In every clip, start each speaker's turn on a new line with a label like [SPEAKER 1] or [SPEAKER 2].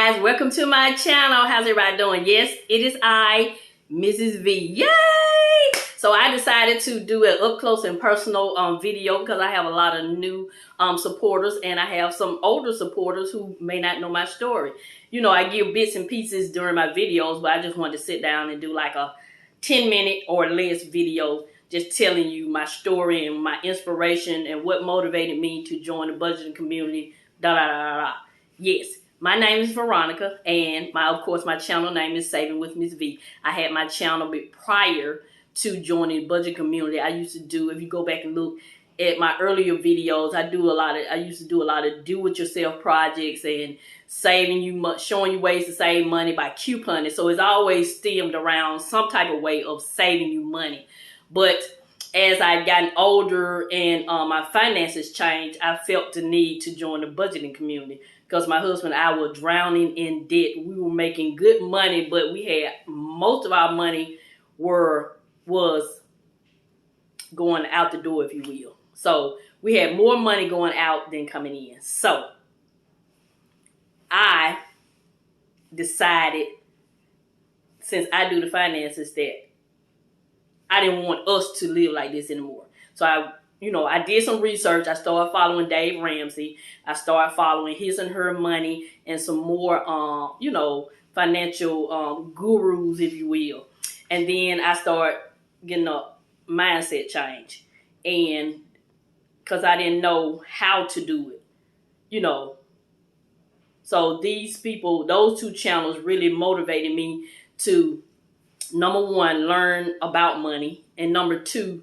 [SPEAKER 1] guys, welcome to my channel. How's everybody doing? Yes, it is I, Mrs Vee. Yay! So I decided to do an up close and personal video because I have a lot of new supporters, and I have some older supporters who may not know my story. You know, I give bits and pieces during my videos, but I just wanted to sit down and do like a 10-minute or less video just telling you my story and my inspiration and what motivated me to join the budgeting community. Yes, my name is Veronica, and of course my channel name is Saving with Miss V. I had my channel prior to joining the budget community. I used to do, if you go back and look at my earlier videos, I used to do a lot of do-it-yourself projects and saving you, showing you ways to save money by couponing. So it's always stemmed around some type of way of saving you money. But as I've gotten older and my finances changed, I felt the need to join the budgeting community because my husband and I were drowning in debt. We were making good money, but we had most of our money was going out the door, if you will. So we had more money going out than coming in. So I decided, since I do the finances, that I didn't want us to live like this anymore. So I did some research. I started following Dave Ramsey. I started following His and Her Money and some more, financial gurus, if you will. And then I started getting a mindset change. And because I didn't know how to do it, So these people, those two channels really motivated me to, number one, learn about money, and number two,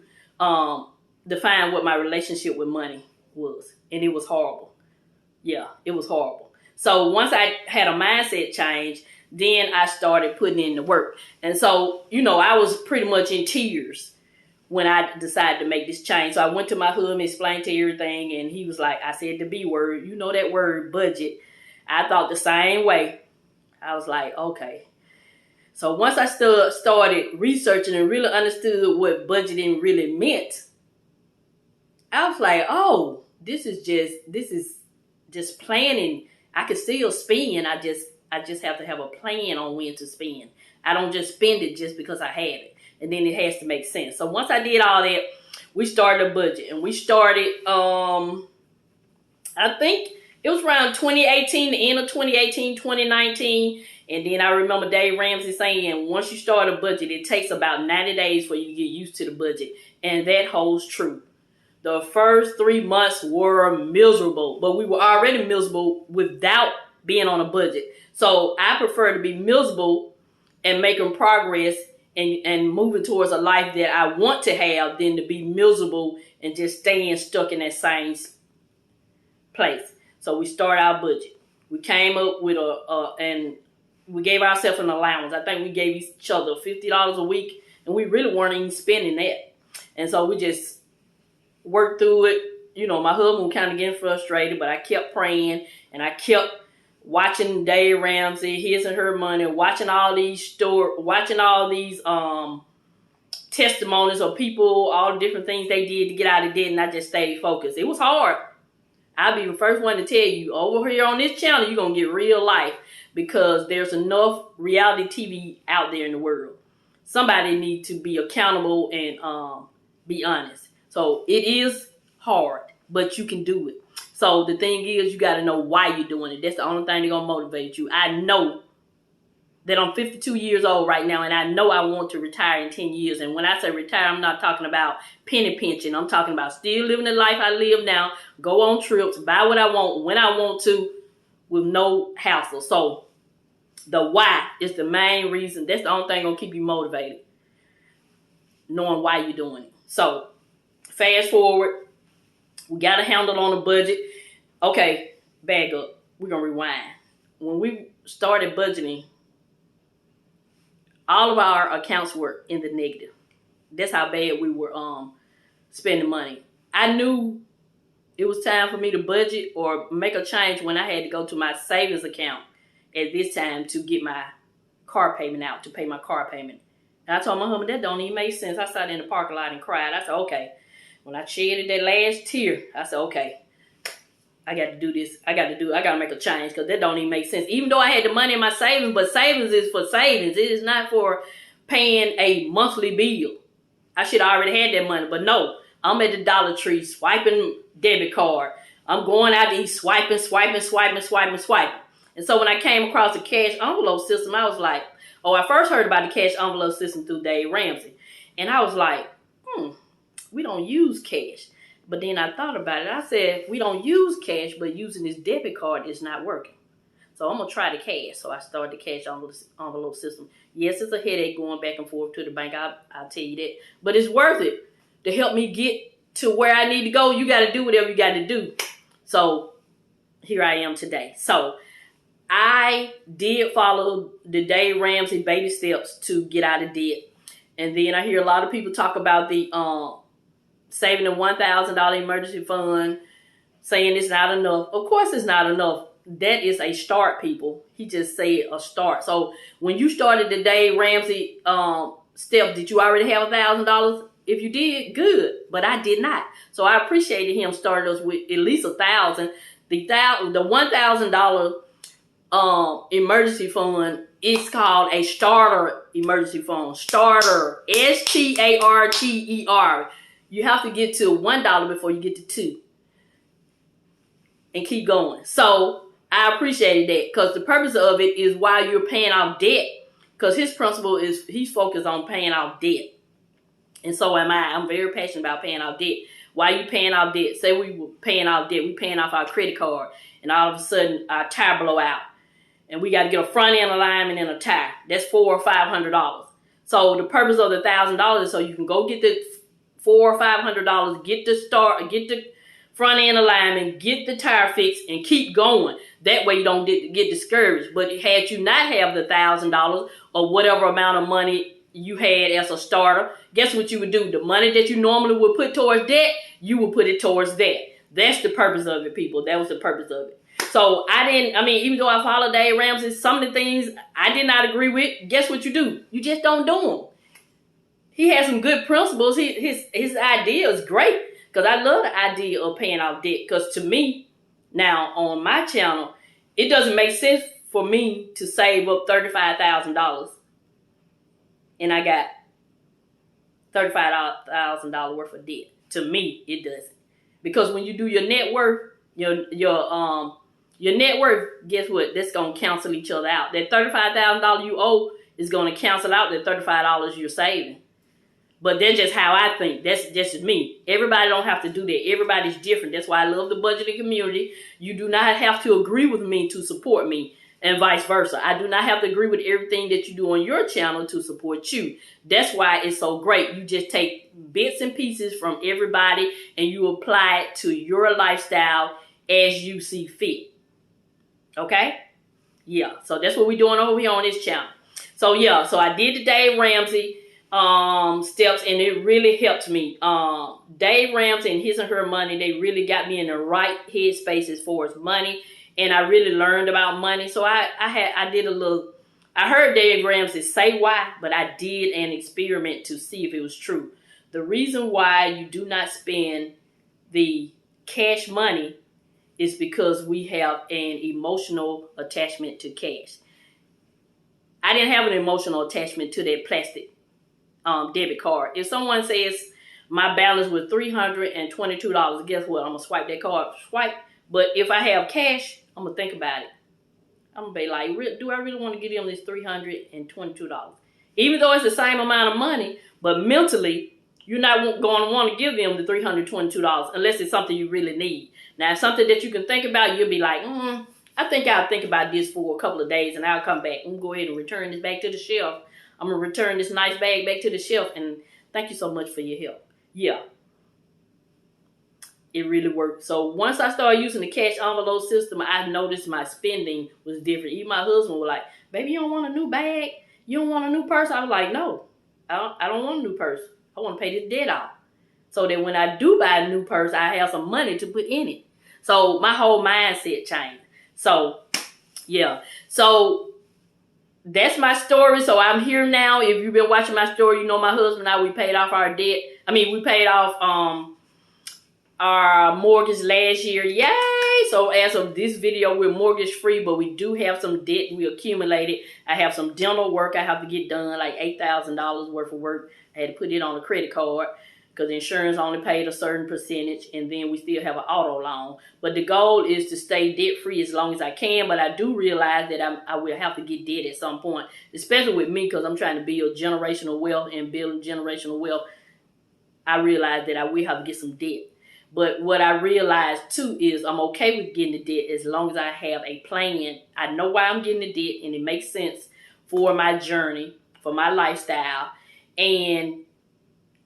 [SPEAKER 1] define what my relationship with money was. And it was horrible. Yeah, it was horrible. So once I had a mindset change, then I started putting in the work. And so, I was pretty much in tears when I decided to make this change. So I went to my husband, explained to everything, and he was like, I said the B word, that word, budget. I thought the same way. I was like, okay. So once I started researching and really understood what budgeting really meant, I was like, oh, this is just planning. I can still spend. I just have to have a plan on when to spend. I don't just spend it just because I have it. And then it has to make sense. So once I did all that, we started a budget. And we started, I think it was around 2018, the end of 2018, 2019. And then I remember Dave Ramsey saying, once you start a budget, it takes about 90 days for you to get used to the budget. And that holds true. The first 3 months were miserable, but we were already miserable without being on a budget. So I prefer to be miserable and making progress and moving towards a life that I want to have than to be miserable and just staying stuck in that same place. So we started our budget. We came up with and we gave ourselves an allowance. I think we gave each other $50 a week, and we really weren't even spending that. And so we just worked through it. My husband was kind of getting frustrated, but I kept praying, and I kept watching Dave Ramsey, His and Her Money, watching all these testimonies of people, all the different things they did to get out of debt, and I just stayed focused. It was hard. I'll be the first one to tell you, over here on this channel, you're going to get real life because there's enough reality TV out there in the world. Somebody needs to be accountable and be honest. So it is hard, but you can do it. So the thing is, you got to know why you're doing it. That's the only thing that's going to motivate you. I know that I'm 52 years old right now, and I know I want to retire in 10 years. And when I say retire, I'm not talking about penny pinching. I'm talking about still living the life I live now, go on trips, buy what I want, when I want to, with no hassle. So the why is the main reason. That's the only thing going to keep you motivated, knowing why you're doing it. So fast forward, we got a handle on the budget. Okay, back up. We're going to rewind. When we started budgeting, all of our accounts were in the negative. That's how bad we were spending money. I knew it was time for me to budget or make a change when I had to go to my savings account at this time to get my car payment out, to pay my car payment. And I told my husband, that don't even make sense. I sat in the parking lot and cried. I said, okay. When I shedded that last tear, I said, okay, I got to do this. I got to make a change because that don't even make sense. Even though I had the money in my savings, but savings is for savings. It is not for paying a monthly bill. I should have already had that money, but no. I'm at the Dollar Tree swiping debit card. I'm going out to eat, swiping. And so when I came across the cash envelope system, I was like, oh, I first heard about the cash envelope system through Dave Ramsey. And I was like, we don't use cash. But then I thought about it. I said, we don't use cash, but using this debit card is not working. So I'm going to try the cash. So I started the cash envelope system. Yes, it's a headache going back and forth to the bank. I'll tell you that. But it's worth it to help me get to where I need to go. You got to do whatever you got to do. So here I am today. So I did follow the Dave Ramsey baby steps to get out of debt. And then I hear a lot of people talk about the saving the $1,000 emergency fund, saying it's not enough. Of course it's not enough. That is a start, people. He just said a start. So when you started the Dave Ramsey step, did you already have $1,000? If you did, good. But I did not. So I appreciated him starting us with at least $1,000. The $1,000 emergency fund is called a starter emergency fund. Starter. STARTER. You have to get to $1 before you get to $2. And keep going. So I appreciated that because the purpose of it is while you're paying off debt. Because his principle is he's focused on paying off debt. And so am I. I'm very passionate about paying off debt. While you paying off debt, say we were paying off debt, we paying off our credit card, and all of a sudden our tire blow out. And we got to get a front end alignment and a tire. That's $400 or $500. So the purpose of the $1,000 is so you can go get the $400 or $500, get the front end alignment, get the tire fixed, and keep going. That way you don't get discouraged. But had you not have the $1,000 or whatever amount of money you had as a starter, guess what you would do? The money that you normally would put towards debt, you would put it towards that. That's the purpose of it, people. That was the purpose of it. So even though I followed Dave Ramsey, some of the things I did not agree with, guess what you do? You just don't do them. He has some good principles. His idea is great because I love the idea of paying off debt. Because to me, now on my channel, it doesn't make sense for me to save up $35,000 and I got $35,000 worth of debt. To me, it doesn't. Because when you do your net worth, your net worth, guess what? That's going to cancel each other out. That $35,000 you owe is going to cancel out that $35 you're saving. But that's just how I think. That's just me. Everybody don't have to do that. Everybody's different. That's why I love the budgeting community. You do not have to agree with me to support me, and vice versa. I do not have to agree with everything that you do on your channel to support you. That's why it's so great. You just take bits and pieces from everybody and you apply it to your lifestyle as you see fit. Okay? Yeah. So that's what we're doing over here on this channel. So yeah. So I did the Dave Ramsey steps, and it really helped me. Dave Ramsey and His and Her Money, they really got me in the right headspace as far as money. And I really learned about money. So I heard Dave Ramsey say why, but I did an experiment to see if it was true. The reason why you do not spend the cash money is because we have an emotional attachment to cash. I didn't have an emotional attachment to that plastic debit card. If someone says my balance was $322, guess what? I'm going to swipe that card. Swipe. But if I have cash, I'm going to think about it. I'm going to be like, do I really want to give them this $322? Even though it's the same amount of money, but mentally, you're not going to want to give them the $322 unless it's something you really need. Now, if something that you can think about, you'll be like, I think I'll think about this for a couple of days and I'll come back. I'm going to go ahead and return this back to the shelf. I'm going to return this nice bag back to the shelf, and thank you so much for your help. Yeah. It really worked. So once I started using the cash envelope system, I noticed my spending was different. Even my husband was like, baby, you don't want a new bag? You don't want a new purse? I was like, no, I don't want a new purse. I want to pay this debt off. So that when I do buy a new purse, I have some money to put in it. So my whole mindset changed. So, yeah. So that's my story. So I'm here now. If you've been watching my story, you know my husband and I, we paid off our debt. We paid off our mortgage last year. Yay! Yay! So as of this video, we're mortgage free, but we do have some debt we accumulated. I have some dental work I have to get done, like $8,000 worth of work. I had to put it on a credit card because insurance only paid a certain percentage, and then we still have an auto loan. But the goal is to stay debt free as long as I can, but I do realize that I will have to get debt at some point, especially with me, because I'm trying to build generational wealth, and building generational wealth, I realize that I will have to get some debt. But what I realized too is I'm okay with getting the debt as long as I have a plan. I know why I'm getting the debt, and it makes sense for my journey, for my lifestyle, and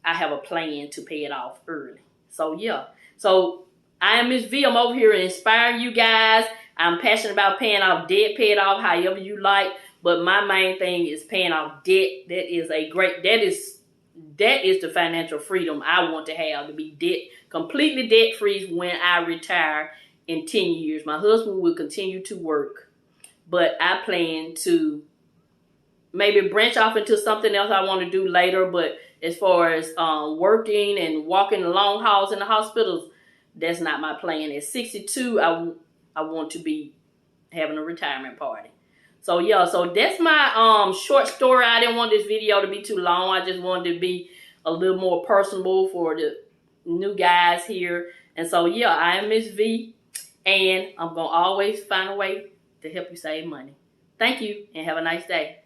[SPEAKER 1] I have a plan to pay it off early. So yeah. So I am Miss V. I'm over here to inspire you guys. I'm passionate about paying off debt, pay it off however you like. But my main thing is paying off debt. That is the financial freedom I want to have, to be completely debt free when I retire in 10 years. My husband will continue to work, but I plan to maybe branch off into something else I want to do later. But as far as working and walking the long hauls in the hospitals, that's not my plan. At 62, I want to be having a retirement party. So yeah, so that's my short story. I didn't want this video to be too long. I just wanted to be a little more personable for the new guys here. And so yeah, I am Miss V, and I'm going to always find a way to help you save money. Thank you, and have a nice day.